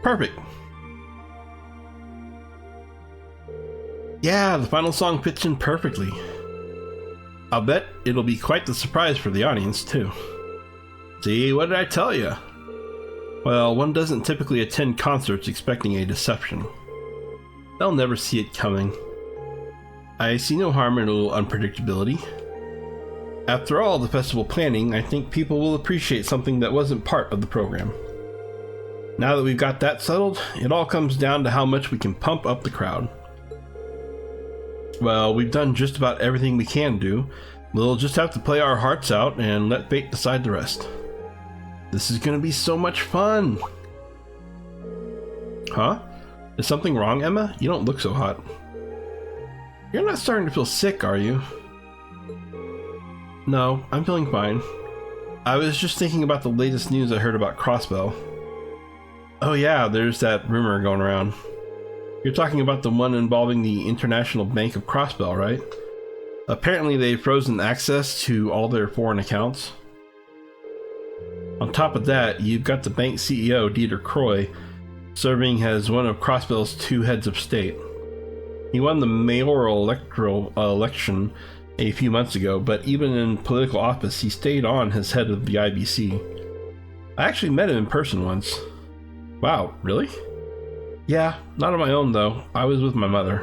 Perfect. Yeah, the final song fits in perfectly. I'll bet it'll be quite the surprise for the audience, too. See, what did I tell you? Well, one doesn't typically attend concerts expecting a deception. They'll never see it coming. I see no harm in a little unpredictability. After all the festival planning, I think people will appreciate something that wasn't part of the program. Now that we've got that settled, it all comes down to how much we can pump up the crowd. Well, we've done just about everything we can do. We'll just have to play our hearts out and let fate decide the rest. This is gonna be so much fun! Huh? Is something wrong, Emma? You don't look so hot. You're not starting to feel sick, are you? No, I'm feeling fine. I was just thinking about the latest news I heard about Crossbell. Oh yeah, there's that rumor going around. You're talking about the one involving the International Bank of Crossbell, right? Apparently they've frozen access to all their foreign accounts. On top of that, you've got the bank CEO, Dieter Croy, serving as one of Crossbell's two heads of state. He won the mayoral election a few months ago, but even in political office, he stayed on as head of the IBC. I actually met him in person once. Wow, really? Yeah, not on my own though. I was with my mother.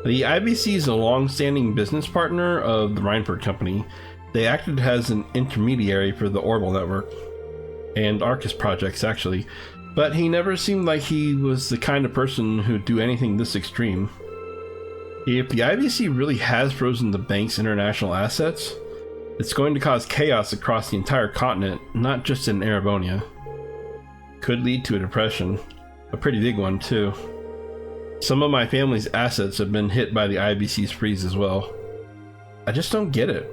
The IBC is a long-standing business partner of the Reinford Company. They acted as an intermediary for the Orbital Network and Arcus projects, actually, but he never seemed like he was the kind of person who'd do anything this extreme. If the IBC really has frozen the bank's international assets, it's going to cause chaos across the entire continent, not just in Erebonia. Could lead to a depression. A pretty big one, too. Some of my family's assets have been hit by the IBC's freeze as well. I just don't get it.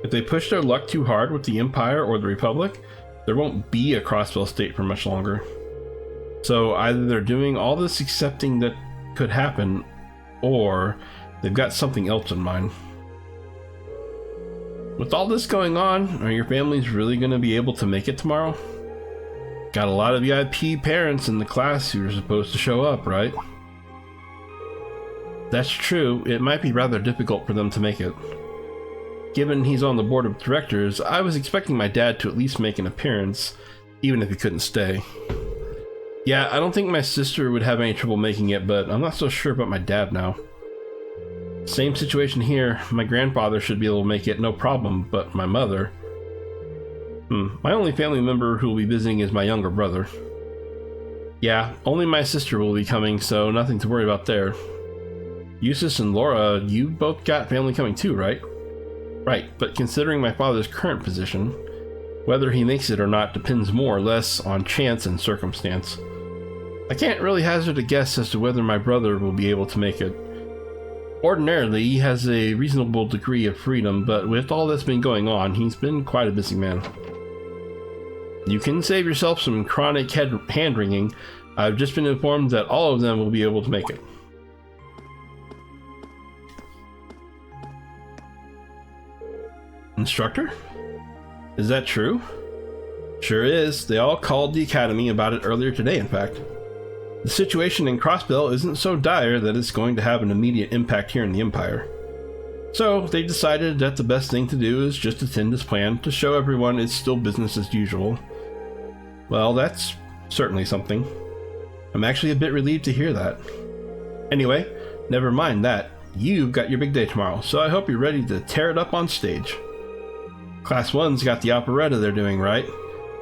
If they push their luck too hard with the Empire or the Republic, there won't be a Crossbell state for much longer. So either they're doing all this accepting that could happen, or they've got something else in mind. With all this going on, are your families really going to be able to make it tomorrow? Got a lot of VIP parents in the class who are supposed to show up, right? That's true, it might be rather difficult for them to make it. Given he's on the board of directors, I was expecting my dad to at least make an appearance, even if he couldn't stay. Yeah, I don't think my sister would have any trouble making it, but I'm not so sure about my dad now. Same situation here, my grandfather should be able to make it no problem, but my mother... My only family member who will be visiting is my younger brother. Yeah, only my sister will be coming, so nothing to worry about there. Eustace and Laura, you both got family coming too, right? Right, but considering my father's current position, whether he makes it or not depends more or less on chance and circumstance. I can't really hazard a guess as to whether my brother will be able to make it. Ordinarily, he has a reasonable degree of freedom, but with all that's been going on, he's been quite a busy man. You can save yourself some chronic hand-wringing. I've just been informed that all of them will be able to make it. Instructor? Is that true? Sure is. They all called the academy about it earlier today, in fact. The situation in Crossbell isn't so dire that it's going to have an immediate impact here in the Empire. So they decided that the best thing to do is just attend as planned to show everyone it's still business as usual. Well, that's certainly something. I'm actually a bit relieved to hear that. Anyway, never mind that. You've got your big day tomorrow, so I hope you're ready to tear it up on stage. Class 1's got the operetta they're doing, right?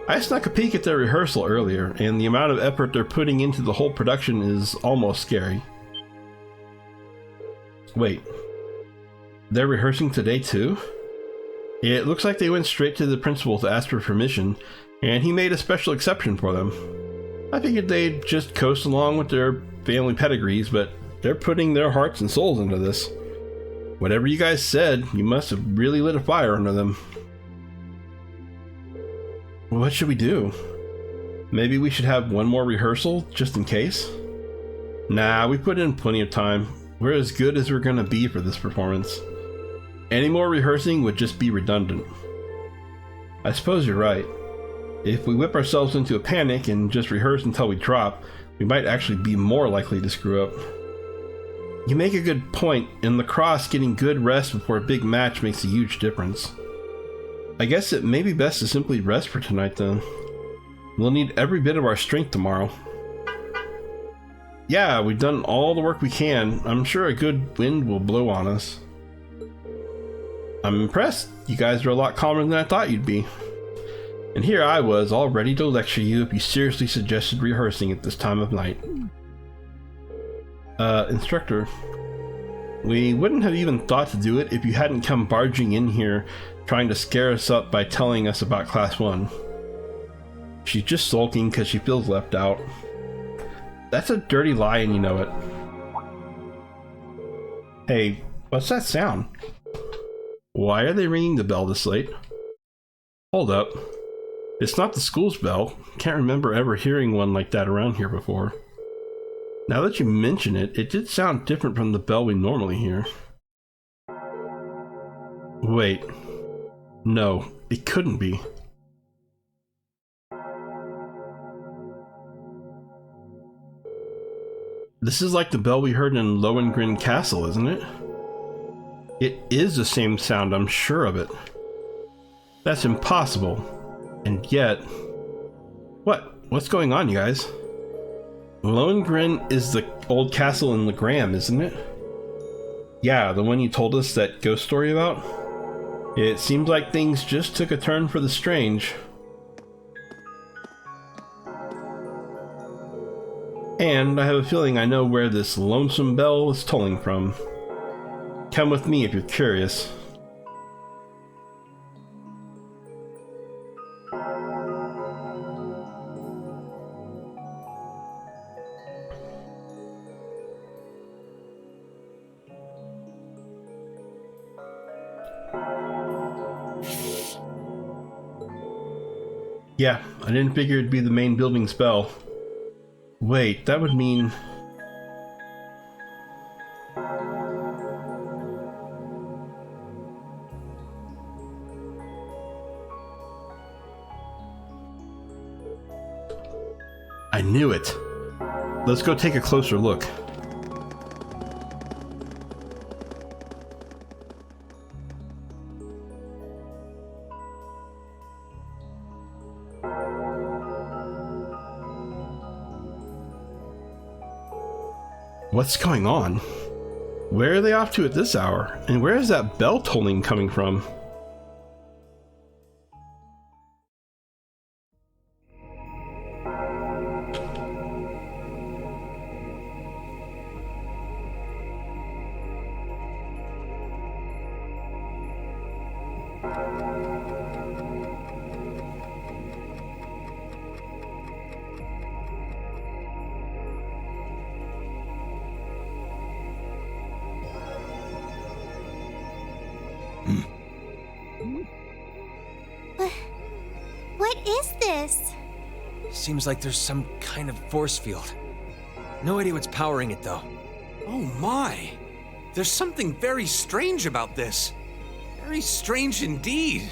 I snuck a peek at their rehearsal earlier, and the amount of effort they're putting into the whole production is almost scary. Wait, they're rehearsing today too? It looks like they went straight to the principal to ask for permission, and he made a special exception for them. I figured they'd just coast along with their family pedigrees, but they're putting their hearts and souls into this. Whatever you guys said, you must have really lit a fire under them. What should we do? Maybe we should have one more rehearsal, just in case? Nah, we put in plenty of time. We're as good as we're gonna be for this performance. Any more rehearsing would just be redundant. I suppose you're right. If we whip ourselves into a panic and just rehearse until we drop, We might actually be more likely to screw up. You make a good point. In lacrosse, getting good rest before a big match makes a huge difference. I guess it may be best to simply rest for tonight then. We'll need every bit of our strength tomorrow. Yeah, we've done all the work we can. I'm sure a good wind will blow on us. I'm impressed. You guys are a lot calmer than I thought you'd be. And here I was, all ready to lecture you if you seriously suggested rehearsing at this time of night. Instructor, we wouldn't have even thought to do it if you hadn't come barging in here trying to scare us up by telling us about Class 1. She's just sulking because she feels left out. That's a dirty lie and you know it. Hey, what's that sound? Why are they ringing the bell this late? Hold up. It's not the school's bell. Can't remember ever hearing one like that around here before. Now that you mention it, it did sound different from the bell we normally hear. Wait. No, it couldn't be. This is like the bell we heard in Lohengrin Castle, isn't it? It is the same sound, I'm sure of it. That's impossible. And yet... What's going on, you guys? Lohengrin is the old castle in Legram, isn't it? Yeah, the one you told us that ghost story about? It seems like things just took a turn for the strange. And I have a feeling I know where this lonesome bell is tolling from. Come with me if you're curious. Yeah, I didn't figure it'd be the main building's bell. Wait, that would mean... I knew it. Let's go take a closer look. What's going on? Where are they off to at this hour? And where is that bell tolling coming from? What is this? Seems like there's some kind of force field. No idea what's powering it, though. Oh my! There's something very strange about this. Very strange indeed.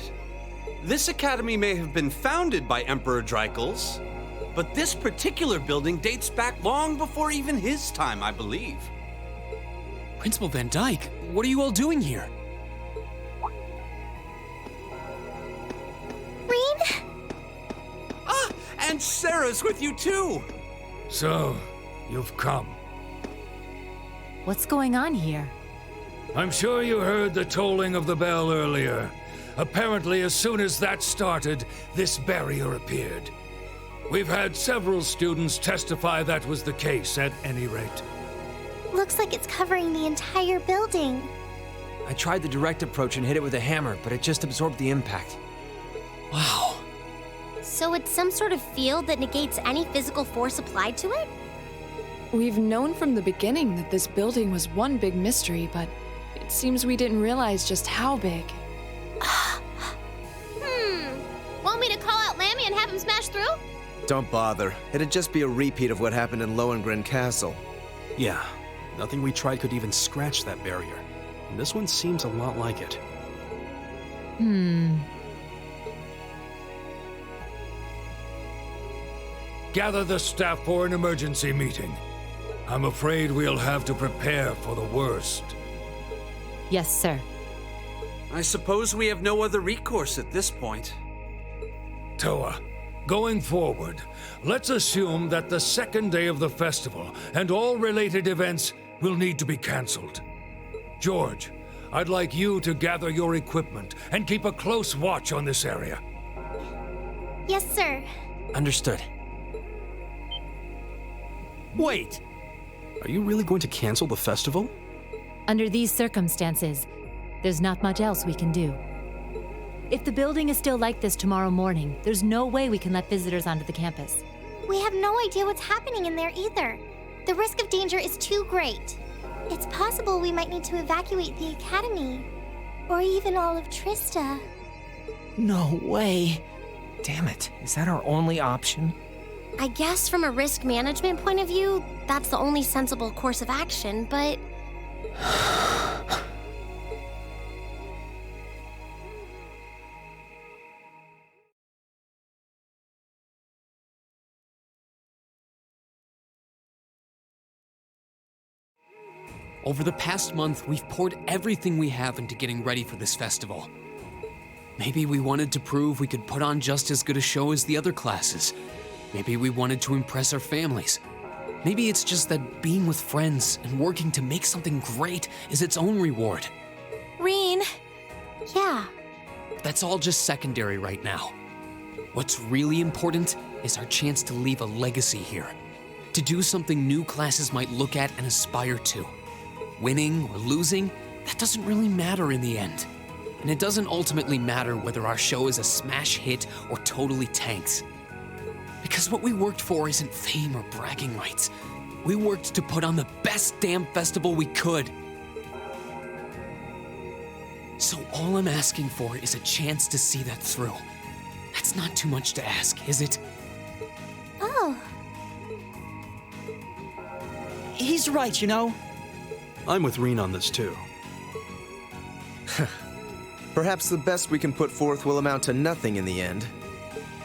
This academy may have been founded by Emperor Drykles, but this particular building dates back long before even his time, I believe. Principal Van Dyke, what are you all doing here? Rean? Ah, and Sarah's with you too! So, you've come. What's going on here? I'm sure you heard the tolling of the bell earlier. Apparently, as soon as that started, this barrier appeared. We've had several students testify that was the case, at any rate. Looks like it's covering the entire building. I tried the direct approach and hit it with a hammer, but it just absorbed the impact. Wow. So it's some sort of field that negates any physical force applied to it? We've known from the beginning that this building was one big mystery, but it seems we didn't realize just how big. Want me to call out Lammy and have him smash through? Don't bother. It'd just be a repeat of what happened in Lohengrin Castle. Yeah, nothing we tried could even scratch that barrier. And this one seems a lot like it. gather the staff for an emergency meeting. I'm afraid we'll have to prepare for the worst. Yes, sir. I suppose we have no other recourse at this point. Toa, going forward, let's assume that the second day of the festival and all related events will need to be cancelled. George, I'd like you to gather your equipment and keep a close watch on this area. Yes, sir. Understood. Wait! Are you really going to cancel the festival? Under these circumstances, there's not much else we can do. If the building is still like this tomorrow morning, there's no way we can let visitors onto the campus. We have no idea what's happening in there either. The risk of danger is too great. It's possible we might need to evacuate the academy. Or even all of Trista. No way. Damn it, is that our only option? I guess from a risk management point of view, that's the only sensible course of action, but... Over the past month, we've poured everything we have into getting ready for this festival. Maybe we wanted to prove we could put on just as good a show as the other classes. Maybe we wanted to impress our families. Maybe it's just that being with friends and working to make something great is its own reward. Reen. Yeah. That's all just secondary right now. What's really important is our chance to leave a legacy here. To do something new classes might look at and aspire to. Winning or losing, that doesn't really matter in the end. And it doesn't ultimately matter whether our show is a smash hit or totally tanks. Because what we worked for isn't fame or bragging rights. We worked to put on the best damn festival we could. So all I'm asking for is a chance to see that through. That's not too much to ask, is it? Oh. He's right, you know. I'm with Reen on this too. Perhaps the best we can put forth will amount to nothing in the end.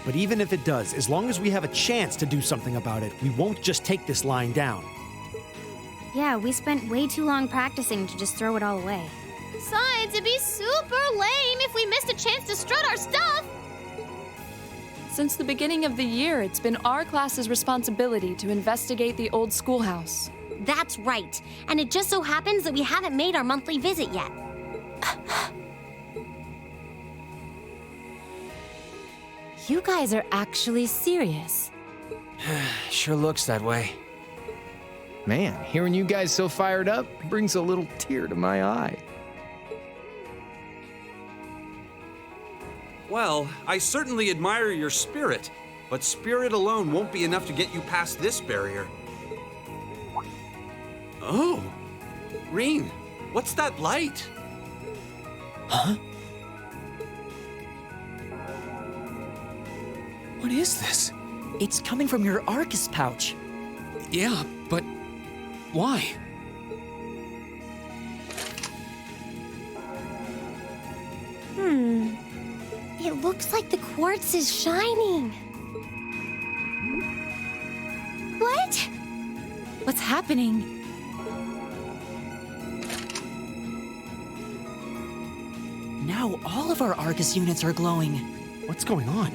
But even if it does, as long as we have a chance to do something about it, we won't just take this lying down. Yeah, we spent way too long practicing to just throw it all away. Besides, it'd be super lame if we missed a chance to strut our stuff! Since the beginning of the year, it's been our class's responsibility to investigate the old schoolhouse. That's right. And it just so happens that we haven't made our monthly visit yet. You guys are actually serious. Sure looks that way. Man, hearing you guys so fired up brings a little tear to my eye. Well, I certainly admire your spirit, but spirit alone won't be enough to get you past this barrier. Oh, Reen, what's that light? Huh? What is this? It's coming from your Arcus pouch. Yeah, but why? It looks like the quartz is shining. What? What's happening? Now all of our Arcus units are glowing. What's going on?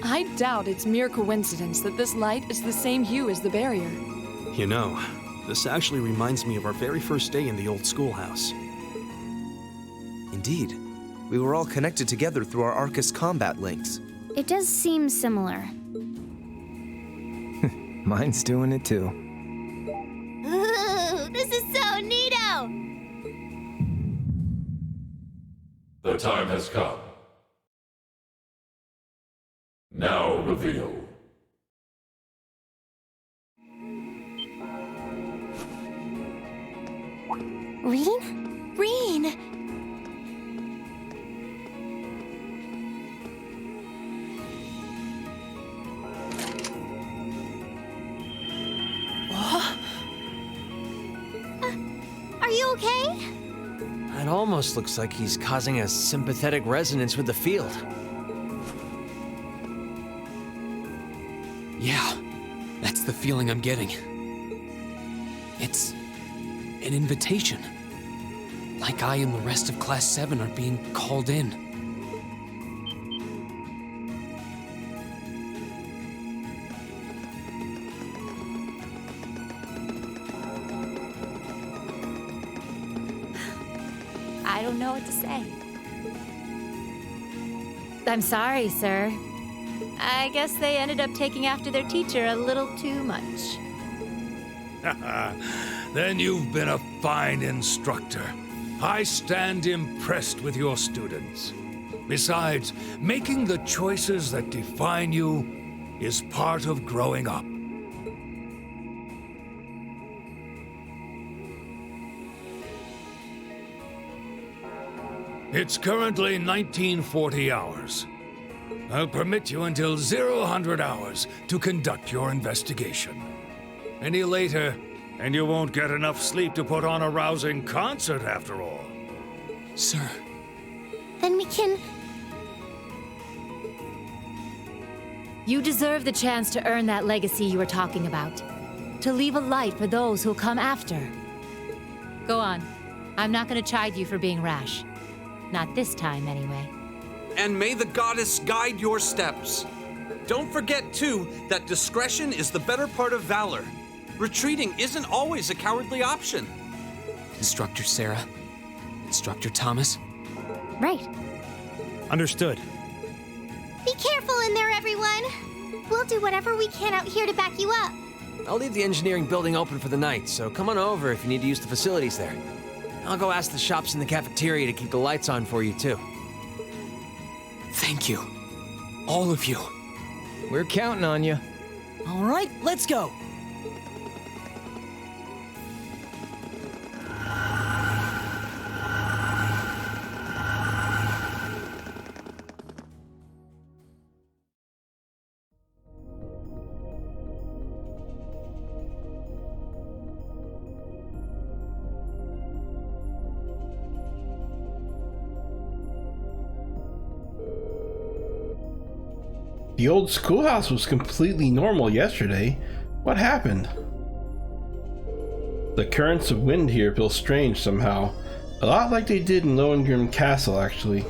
I doubt it's mere coincidence that this light is the same hue as the barrier. You know, this actually reminds me of our very first day in the old schoolhouse. Indeed. We were all connected together through our Arcus combat links. It does seem similar. Mine's doing it too. Ooh, this is so neato! The time has come. Now reveal. Reen? Reen! Are you okay? It almost looks like he's causing a sympathetic resonance with the field. Yeah, That's the feeling I'm getting. It's an invitation. Like I and the rest of Class 7 are being called in. I don't know what to say. I'm sorry, sir. I guess they ended up taking after their teacher a little too much. Then you've been a fine instructor. I stand impressed with your students. Besides, making the choices that define you is part of growing up. It's currently 1940 hours. I'll permit you until 00 hours to conduct your investigation. Any later, and you won't get enough sleep to put on a rousing concert after all. Sir. Then we can... You deserve the chance to earn that legacy you were talking about. To leave a light for those who'll come after. Go on. I'm not going to chide you for being rash. Not this time, anyway. And may the goddess guide your steps. Don't forget, too, that discretion is the better part of valor. Retreating isn't always a cowardly option. Instructor Sarah. Instructor Thomas. Right. Understood. Be careful in there, everyone. We'll do whatever we can out here to back you up. I'll leave the engineering building open for the night, so come on over if you need to use the facilities there. I'll go ask the shops in the cafeteria to keep the lights on for you, too. Thank you. All of you. We're counting on you. All right, let's go. The old schoolhouse was completely normal yesterday. What happened? The currents of wind here feel strange somehow. A lot like they did in Lohengrin Castle, actually.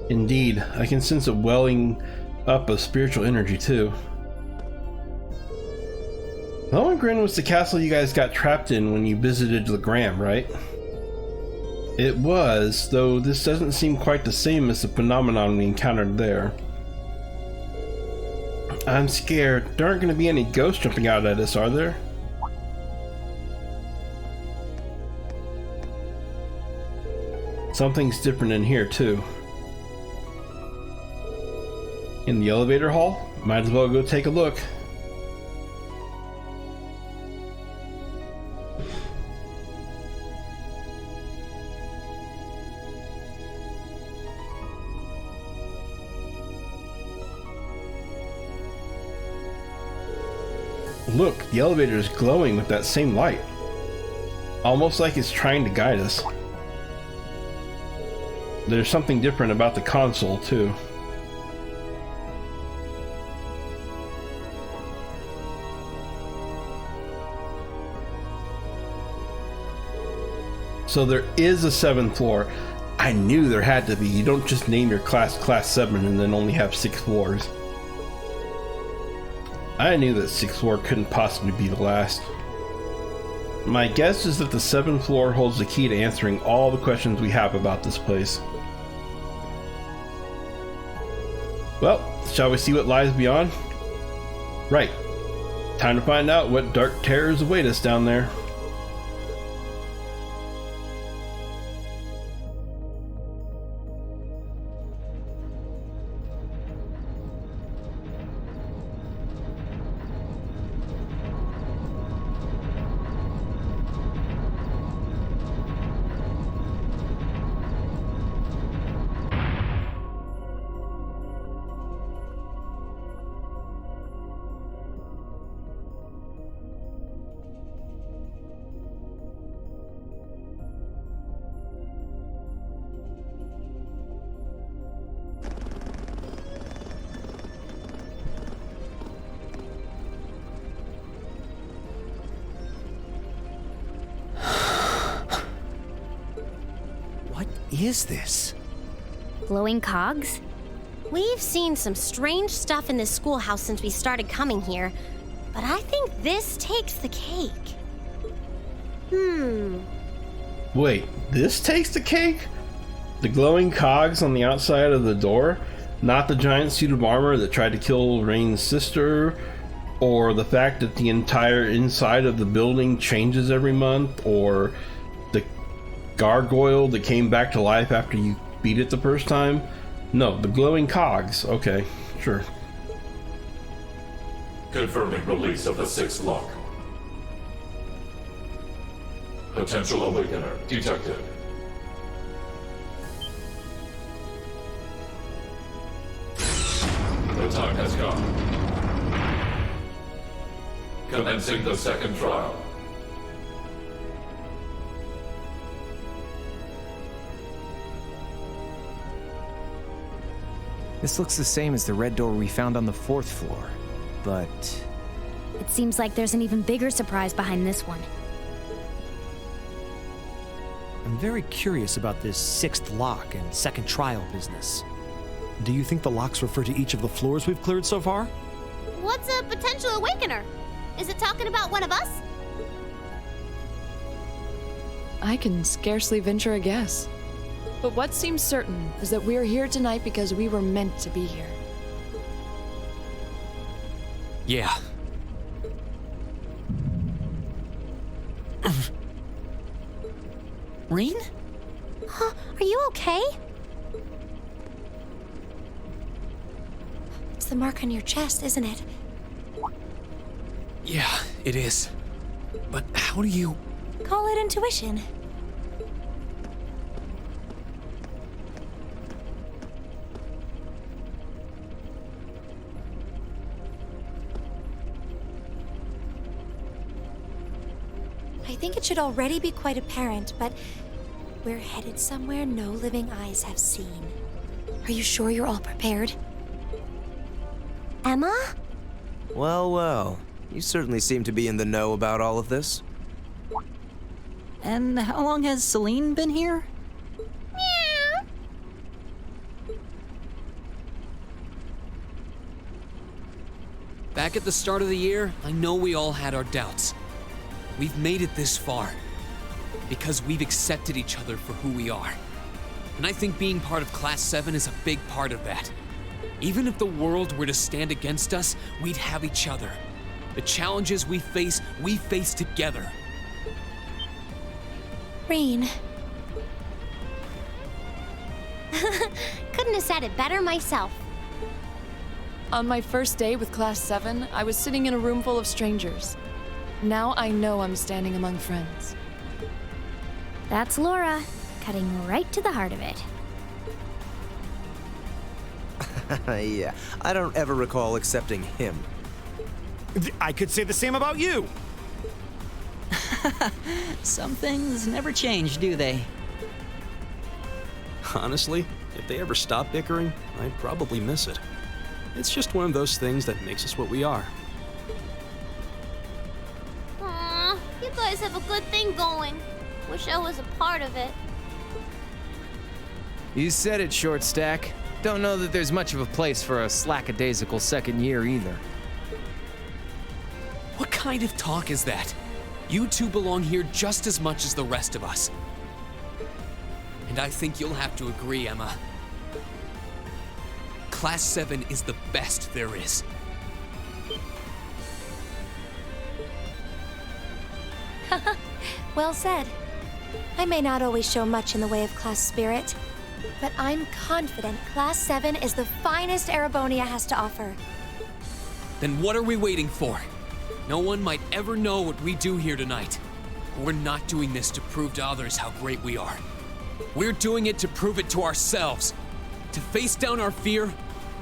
Indeed, I can sense a welling up of spiritual energy too. Lohengrin was the castle you guys got trapped in when you visited Legram, right? It was, though this doesn't seem quite the same as the phenomenon we encountered there. I'm scared. There aren't going to be any ghosts jumping out at us, are there? Something's different in here, too. In the elevator hall? Might as well go take a look. Look, the elevator is glowing with that same light. Almost like it's trying to guide us. There's something different about the console, too. So there is a 7th floor. I knew there had to be. You don't just name your class Class 7 and then only have 6 floors. I knew that 6th floor couldn't possibly be the last. My guess is that the 7th floor holds the key to answering all the questions we have about this place. Well, shall we see what lies beyond? Right. Time to find out what dark terrors await us down there. What is this? Glowing cogs? We've seen some strange stuff in this schoolhouse since we started coming here, but I think this takes the cake. Wait, this takes the cake? The glowing cogs on the outside of the door? Not the giant suit of armor that tried to kill Rain's sister? Or the fact that the entire inside of the building changes every month? Or the gargoyle that came back to life after you beat it the first time? No, the glowing cogs. Okay, sure. Confirming release of the sixth lock. Potential awakener detected. The time has come. Commencing the second trial. This looks the same as the red door we found on the 4th floor, but... It seems like there's an even bigger surprise behind this one. I'm very curious about this 6th lock and second trial business. Do you think the locks refer to each of the floors we've cleared so far? What's a potential awakener? Is it talking about one of us? I can scarcely venture a guess. But what seems certain is that we are here tonight because we were meant to be here. Yeah. Rain? Huh? Are you okay? It's the mark on your chest, isn't it? Yeah, it is. But how do you... Call it intuition. I think it should already be quite apparent, but we're headed somewhere no living eyes have seen. Are you sure you're all prepared? Emma? Well, well. You certainly seem to be in the know about all of this. And how long has Celine been here? Back at the start of the year, I know we all had our doubts. We've made it this far because we've accepted each other for who we are. And I think being part of Class 7 is a big part of that. Even if the world were to stand against us, we'd have each other. The challenges we face together. Rain. Couldn't have said it better myself. On my first day with Class 7, I was sitting in a room full of strangers. Now I know I'm standing among friends. That's Laura, cutting right to the heart of it. Yeah, I don't ever recall accepting him. I could say the same about you! Some things never change, do they? Honestly, if they ever stop bickering, I'd probably miss it. It's just one of those things that makes us what we are. Aw, you guys have a good thing going. Wish I was a part of it. You said it, Short Stack. Don't know that there's much of a place for a slackadaisical second year either. What kind of talk is that? You two belong here just as much as the rest of us. And I think you'll have to agree, Emma. Class 7 is the best there is. Well said. I may not always show much in the way of class spirit, but I'm confident Class 7 is the finest Erebonia has to offer. Then what are we waiting for? No one might ever know what we do here tonight. We're not doing this to prove to others how great we are. We're doing it to prove it to ourselves. To face down our fear,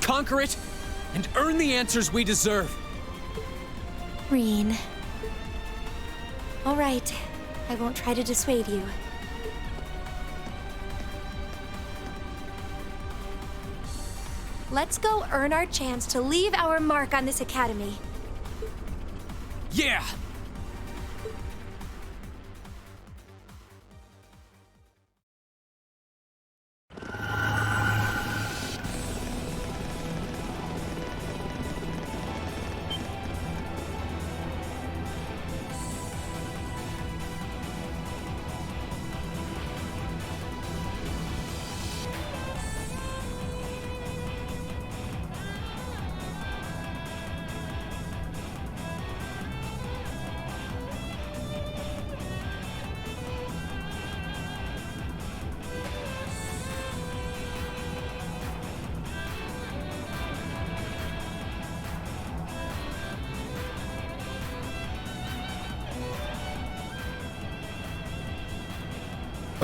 conquer it, and earn the answers we deserve. Reen. All right, I won't try to dissuade you. Let's go earn our chance to leave our mark on this academy. Yeah!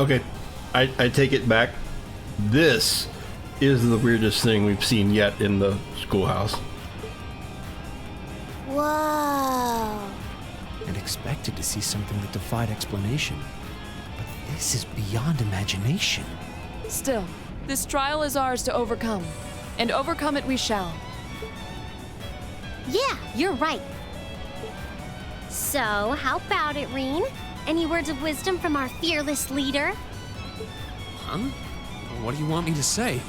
Okay, I take it back. This is the weirdest thing we've seen yet in the schoolhouse. Whoa. And expected to see something that defied explanation. But this is beyond imagination. Still, this trial is ours to overcome. And overcome it we shall. Yeah, you're right. So, how about it, Reen? Any words of wisdom from our fearless leader? Huh? What do you want me to say?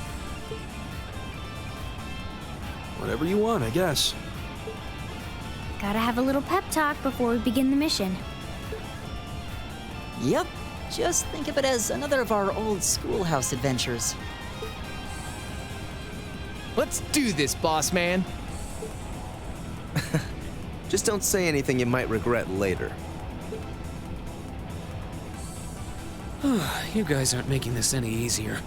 Whatever you want, I guess. Gotta have a little pep talk before we begin the mission. Yep. Just think of it as another of our old schoolhouse adventures. Let's do this, boss man. Just don't say anything you might regret later. You guys aren't making this any easier.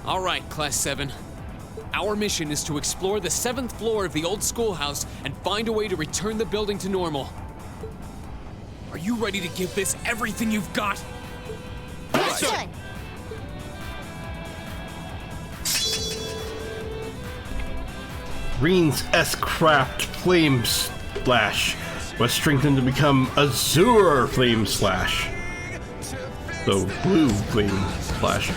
All right, Class 7. Our mission is to explore the 7th floor of the old schoolhouse and find a way to return the building to normal. Are you ready to give this everything you've got? Yes, sir. Reen's S-Craft Flame Splash was strengthened to become Azure Flame Slash. So, blue Flame Splash.